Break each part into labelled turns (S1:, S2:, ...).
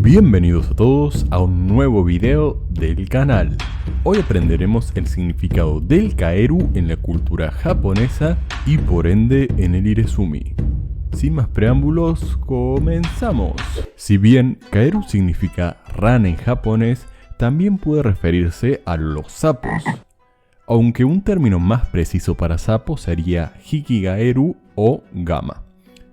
S1: Bienvenidos a todos a un nuevo video del canal. Hoy aprenderemos el significado del kaeru en la cultura japonesa y por ende en el Irezumi. Sin más preámbulos, comenzamos. Si bien kaeru significa rana en japonés, también puede referirse a los sapos. Aunque un término más preciso para sapo sería hikigaeru o gama.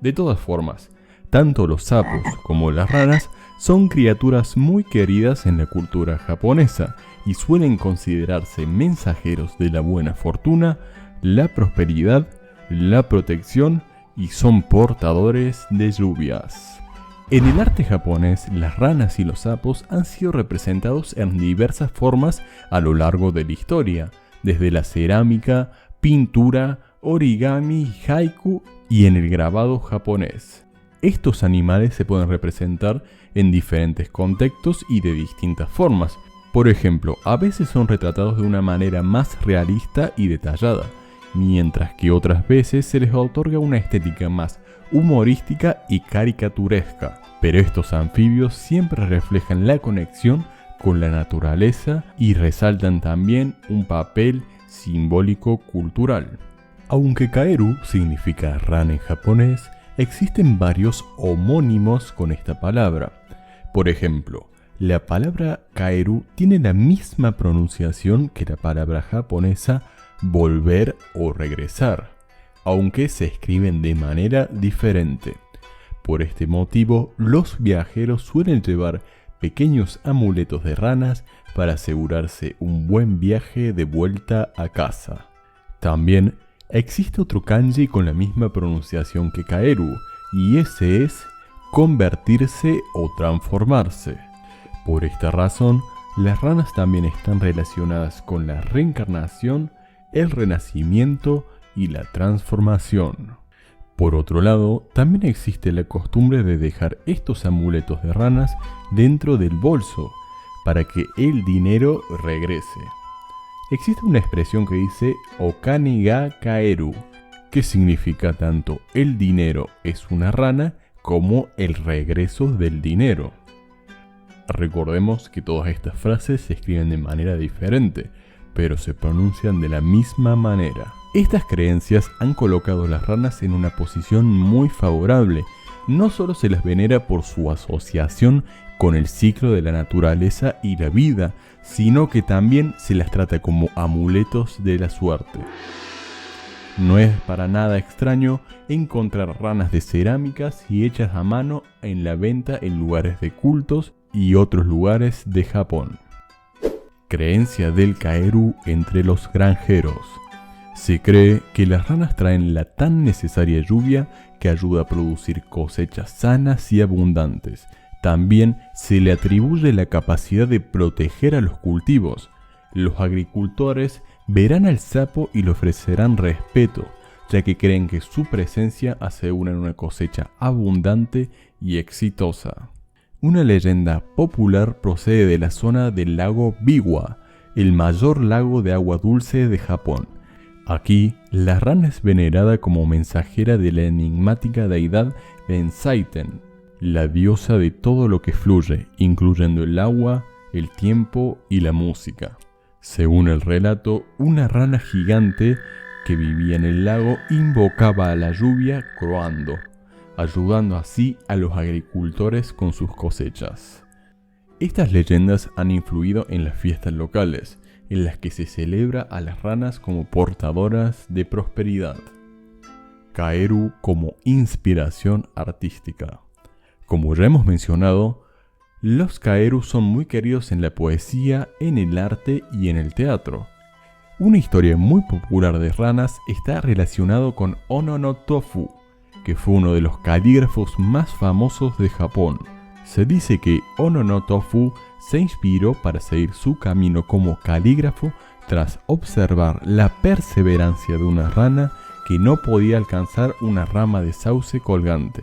S1: De todas formas, tanto los sapos como las ranas son criaturas muy queridas en la cultura japonesa y suelen considerarse mensajeros de la buena fortuna, la prosperidad, la protección y son portadores de lluvias. En el arte japonés, las ranas y los sapos han sido representados en diversas formas a lo largo de la historia, desde la cerámica, pintura, origami, haiku y en el grabado japonés. Estos animales se pueden representar en diferentes contextos y de distintas formas. Por ejemplo, a veces son retratados de una manera más realista y detallada, mientras que otras veces se les otorga una estética más humorística y caricaturesca. Pero estos anfibios siempre reflejan la conexión con la naturaleza y resaltan también un papel simbólico cultural. Aunque kaeru significa rana en japonés, existen varios homónimos con esta palabra. Por ejemplo, la palabra kaeru tiene la misma pronunciación que la palabra japonesa volver o regresar, aunque se escriben de manera diferente. Por este motivo, los viajeros suelen llevar pequeños amuletos de ranas para asegurarse un buen viaje de vuelta a casa. También existe otro kanji con la misma pronunciación que kaeru, y ese es convertirse o transformarse. Por esta razón, las ranas también están relacionadas con la reencarnación, el renacimiento y la transformación. Por otro lado, también existe la costumbre de dejar estos amuletos de ranas dentro del bolso para que el dinero regrese. Existe una expresión que dice Okane ga kaeru, que significa tanto el dinero es una rana como el regreso del dinero. Recordemos que todas estas frases se escriben de manera diferente, pero se pronuncian de la misma manera. Estas creencias han colocado a las ranas en una posición muy favorable. No solo se las venera por su asociación con el ciclo de la naturaleza y la vida, sino que también se las trata como amuletos de la suerte. No es para nada extraño encontrar ranas de cerámicas y hechas a mano en la venta en lugares de cultos y otros lugares de Japón. Creencia del kaeru entre los granjeros. Se cree que las ranas traen la tan necesaria lluvia que ayuda a producir cosechas sanas y abundantes. También se le atribuye la capacidad de proteger a los cultivos. Los agricultores verán al sapo y le ofrecerán respeto, ya que creen que su presencia asegura una cosecha abundante y exitosa. Una leyenda popular procede de la zona del lago Biwa, el mayor lago de agua dulce de Japón. Aquí, la rana es venerada como mensajera de la enigmática deidad Benzaiten, la diosa de todo lo que fluye, incluyendo el agua, el tiempo y la música. Según el relato, una rana gigante que vivía en el lago invocaba a la lluvia croando, ayudando así a los agricultores con sus cosechas. Estas leyendas han influido en las fiestas locales, en las que se celebra a las ranas como portadoras de prosperidad. Kaeru como inspiración artística. Como ya hemos mencionado, los kaeru son muy queridos en la poesía, en el arte y en el teatro. Una historia muy popular de ranas está relacionado con Ono no Tofu, que fue uno de los calígrafos más famosos de Japón. Se dice que Ono no Tofu se inspiró para seguir su camino como calígrafo tras observar la perseverancia de una rana que no podía alcanzar una rama de sauce colgante.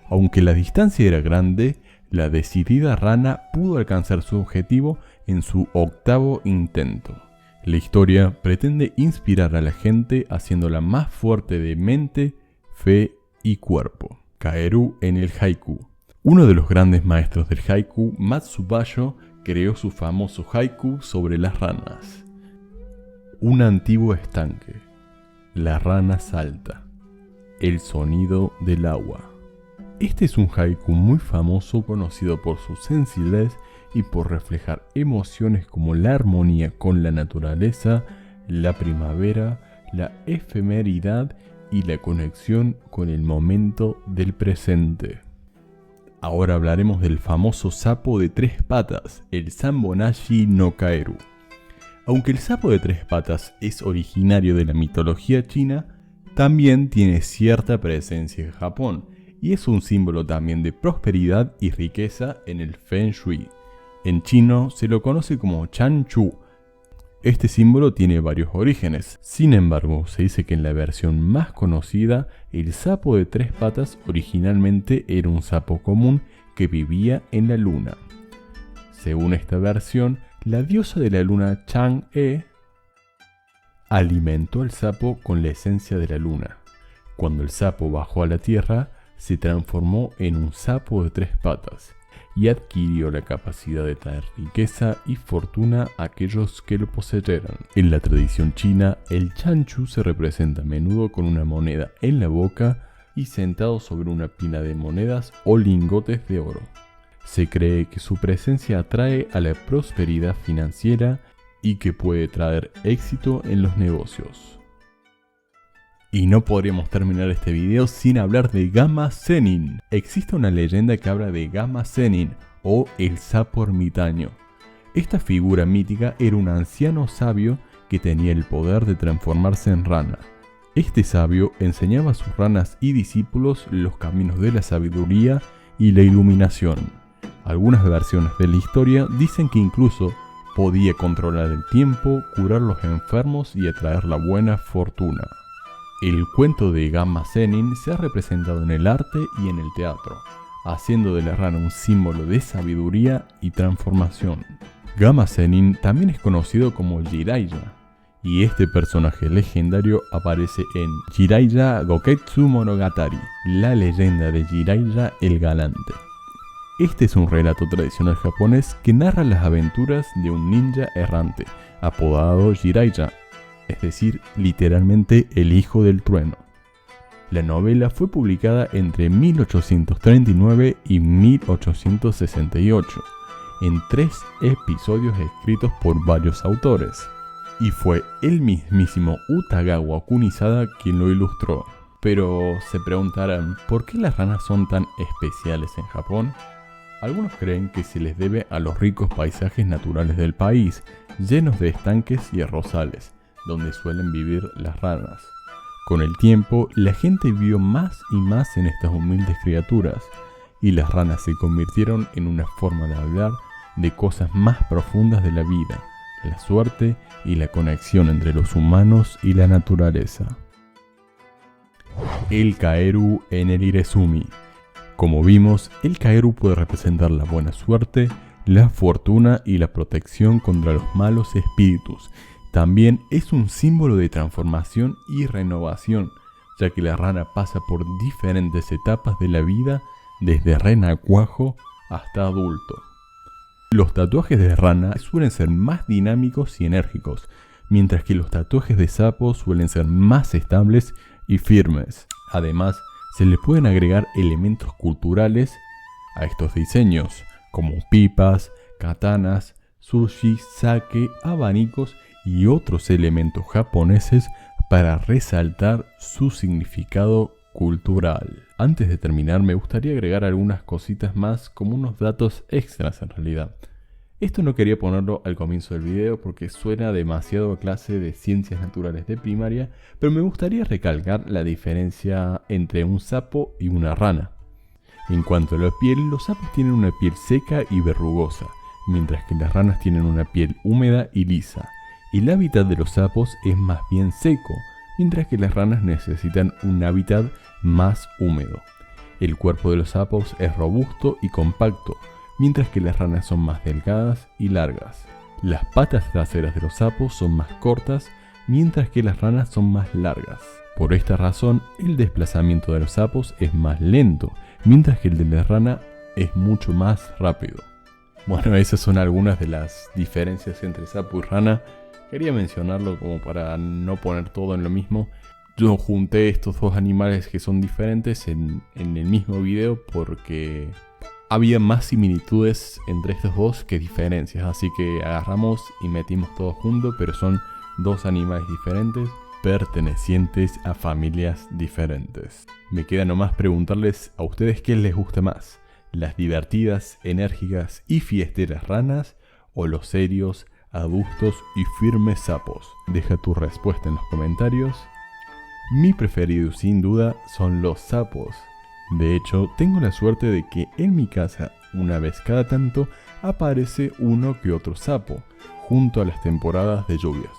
S1: Aunque la distancia era grande, la decidida rana pudo alcanzar su objetivo en su 8º intento. La historia pretende inspirar a la gente haciéndola más fuerte de mente, fe y cuerpo. Kaeru en el haiku. Uno de los grandes maestros del haiku, Matsubayo, creó su famoso haiku sobre las ranas. Un antiguo estanque. La rana salta. El sonido del agua. Este es un haiku muy famoso, conocido por su sencillez y por reflejar emociones como la armonía con la naturaleza, la primavera, la efemeridad y la conexión con el momento del presente. Ahora hablaremos del famoso sapo de 3 patas, el Sanbonashi no Kaeru. Aunque el sapo de 3 patas es originario de la mitología china, también tiene cierta presencia en Japón y es un símbolo también de prosperidad y riqueza en el Feng Shui. En chino se lo conoce como Changchu. Este símbolo tiene varios orígenes. Sin embargo, se dice que en la versión más conocida, el sapo de 3 patas originalmente era un sapo común que vivía en la luna. Según esta versión, la diosa de la luna Chang'e alimentó al sapo con la esencia de la luna. Cuando el sapo bajó a la tierra, se transformó en un sapo de 3 patas y adquirió la capacidad de traer riqueza y fortuna a aquellos que lo poseyeran. En la tradición china, el chanchu se representa a menudo con una moneda en la boca y sentado sobre una pila de monedas o lingotes de oro. Se cree que su presencia atrae a la prosperidad financiera y que puede traer éxito en los negocios. Y no podríamos terminar este video sin hablar de Gama Zenin. Existe una leyenda que habla de Gama Zenin, o el sapo ermitaño. Esta figura mítica era un anciano sabio que tenía el poder de transformarse en rana. Este sabio enseñaba a sus ranas y discípulos los caminos de la sabiduría y la iluminación. Algunas versiones de la historia dicen que incluso podía controlar el tiempo, curar los enfermos y atraer la buena fortuna. El cuento de Gama Zenin se ha representado en el arte y en el teatro, haciendo de la rana un símbolo de sabiduría y transformación. Gama Zenin también es conocido como Jiraiya, y este personaje legendario aparece en Jiraiya Goketsu Monogatari, la leyenda de Jiraiya el Galante. Este es un relato tradicional japonés que narra las aventuras de un ninja errante, apodado Jiraiya, es decir, literalmente el hijo del trueno. La novela fue publicada entre 1839 y 1868, en 3 episodios escritos por varios autores, y fue el mismísimo Utagawa Kunisada quien lo ilustró. Pero se preguntarán, ¿por qué las ranas son tan especiales en Japón? Algunos creen que se les debe a los ricos paisajes naturales del país, llenos de estanques y arrozales, donde suelen vivir las ranas. Con el tiempo, la gente vivió más y más en estas humildes criaturas, y las ranas se convirtieron en una forma de hablar de cosas más profundas de la vida, la suerte y la conexión entre los humanos y la naturaleza. El Kaeru en el Irezumi. Como vimos, el Kaeru puede representar la buena suerte, la fortuna y la protección contra los malos espíritus. También es un símbolo de transformación y renovación, ya que la rana pasa por diferentes etapas de la vida, desde renacuajo hasta adulto. Los tatuajes de rana suelen ser más dinámicos y enérgicos, mientras que los tatuajes de sapo suelen ser más estables y firmes. Además, se le pueden agregar elementos culturales a estos diseños, como pipas, katanas, sushi, sake, abanicos y otros elementos japoneses para resaltar su significado cultural. Antes de terminar, me gustaría agregar algunas cositas más, como unos datos extras en realidad. Esto no quería ponerlo al comienzo del video porque suena demasiado a clase de ciencias naturales de primaria, pero me gustaría recalcar la diferencia entre un sapo y una rana. En cuanto a la piel, los sapos tienen una piel seca y verrugosa, mientras que las ranas tienen una piel húmeda y lisa. El hábitat de los sapos es más bien seco, mientras que las ranas necesitan un hábitat más húmedo. El cuerpo de los sapos es robusto y compacto, mientras que las ranas son más delgadas y largas. Las patas traseras de los sapos son más cortas, mientras que las ranas son más largas. Por esta razón, el desplazamiento de los sapos es más lento, mientras que el de la rana es mucho más rápido. Bueno, esas son algunas de las diferencias entre sapo y rana. Quería mencionarlo como para no poner todo en lo mismo. Yo junté estos dos animales que son diferentes en el mismo video porque había más similitudes entre estos dos que diferencias. Así que agarramos y metimos todo junto, pero son dos animales diferentes pertenecientes a familias diferentes. Me queda nomás preguntarles a ustedes qué les gusta más, las divertidas, enérgicas y fiesteras ranas o los serios, adustos y firmes sapos. Deja tu respuesta en los comentarios. Mi preferido sin duda son los sapos. De hecho, tengo la suerte de que en mi casa, una vez cada tanto, aparece uno que otro sapo, junto a las temporadas de lluvias.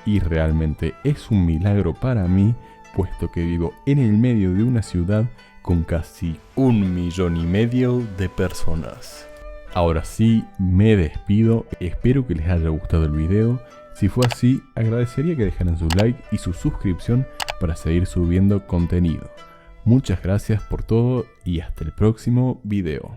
S1: Y realmente es un milagro para mí, puesto que vivo en el medio de una ciudad con casi 1,5 millones de personas. Ahora sí, me despido, espero que les haya gustado el video. Si fue así, agradecería que dejaran su like y su suscripción para seguir subiendo contenido. Muchas gracias por todo y hasta el próximo video.